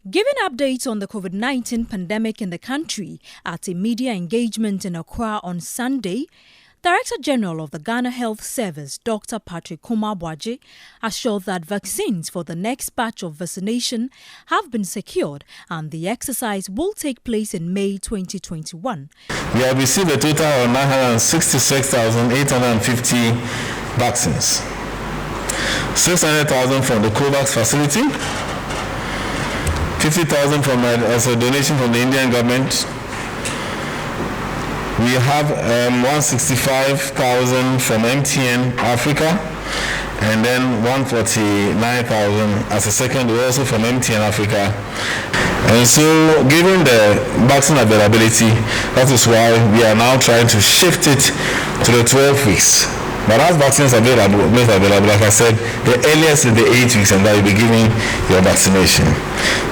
Giving updates on the COVID-19 pandemic in the country at a media engagement in Accra on Sunday, Director General of the Ghana Health Service, Dr. Patrick Kumar-Boaji, assured that vaccines for the next batch of vaccination have been secured and the exercise will take place in May 2021. We have received a total of 966,850 vaccines, 600,000 from the COVAX facility, 50,000 from as a donation from the Indian government. We have 165,000 from MTN Africa, and then 149,000 as a second dose also from MTN Africa. And so, given the vaccine availability, that is why we are now trying to shift it to the 12 weeks. But as vaccines are available, like I said, the earliest is the 8 weeks, and that you'll be giving your vaccination.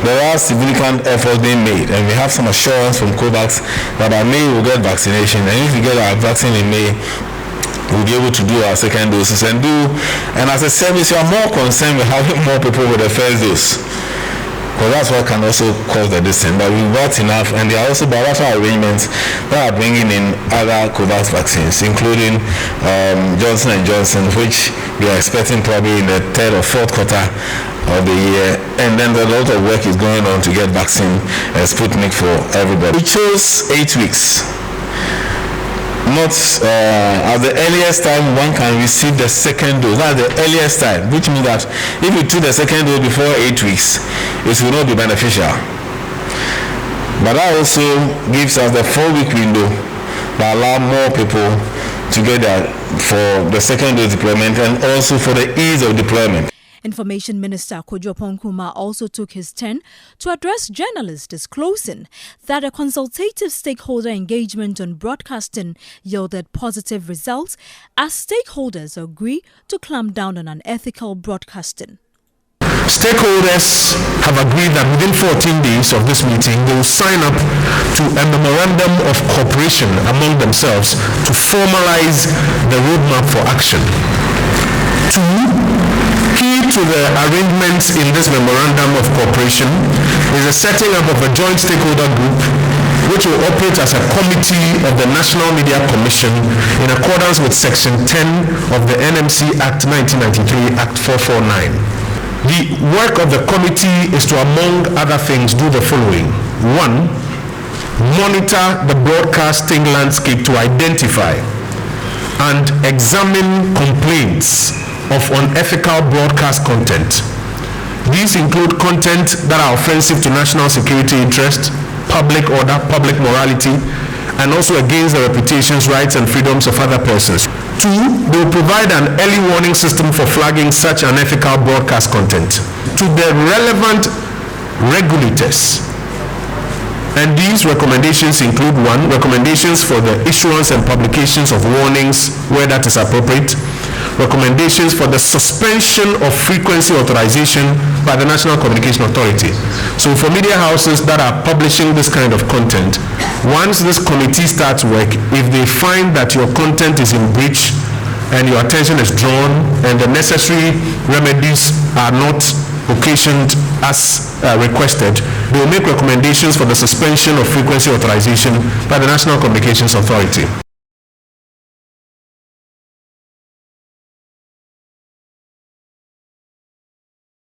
There are significant efforts being made, and we have some assurance from COVAX that by May we'll get vaccination, and if we get our vaccine in May, we'll be able to do our second doses and as a service, we are more concerned with having more people with the first dose. Because that's what can also cause the distance. But we've got enough, and there are also bilateral arrangements that are bringing in other COVAX vaccines, including Johnson & Johnson, which we are expecting probably in the third or fourth quarter of the year. And then a lot of work is going on to get vaccine Sputnik for everybody. We chose 8 weeks. Not at the earliest time one can receive the second dose. That's the earliest time, which means that if you took the second dose before 8 weeks, it will not be beneficial. But that also gives us the 4-week window that allow more people to get that for the second dose deployment and also for the ease of deployment. Information Minister Kojo Nkrumah also took his turn to address journalists, disclosing that a consultative stakeholder engagement on broadcasting yielded positive results as stakeholders agree to clamp down on unethical broadcasting. Stakeholders have agreed that within 14 days of this meeting, they will sign up to a memorandum of cooperation among themselves to formalize the roadmap for action. Key to the arrangements in this memorandum of cooperation is the setting up of a joint stakeholder group which will operate as a committee of the National Media Commission in accordance with Section 10 of the NMC Act 1993, Act 449. The work of the committee is to, among other things, do the following. 1. Monitor the broadcasting landscape to identify and examine complaints of unethical broadcast content. These include content that are offensive to national security interest, public order, public morality, and also against the reputations, rights, and freedoms of other persons. 2, they will provide an early warning system for flagging such unethical broadcast content to the relevant regulators. And these recommendations include 1, recommendations for the issuance and publications of warnings where that is appropriate, recommendations for the suspension of frequency authorization by the National Communication Authority. So for media houses that are publishing this kind of content, once this committee starts work, if they find that your content is in breach and your attention is drawn and the necessary remedies are not occasioned as requested, they will make recommendations for the suspension of frequency authorization by the National Communications Authority.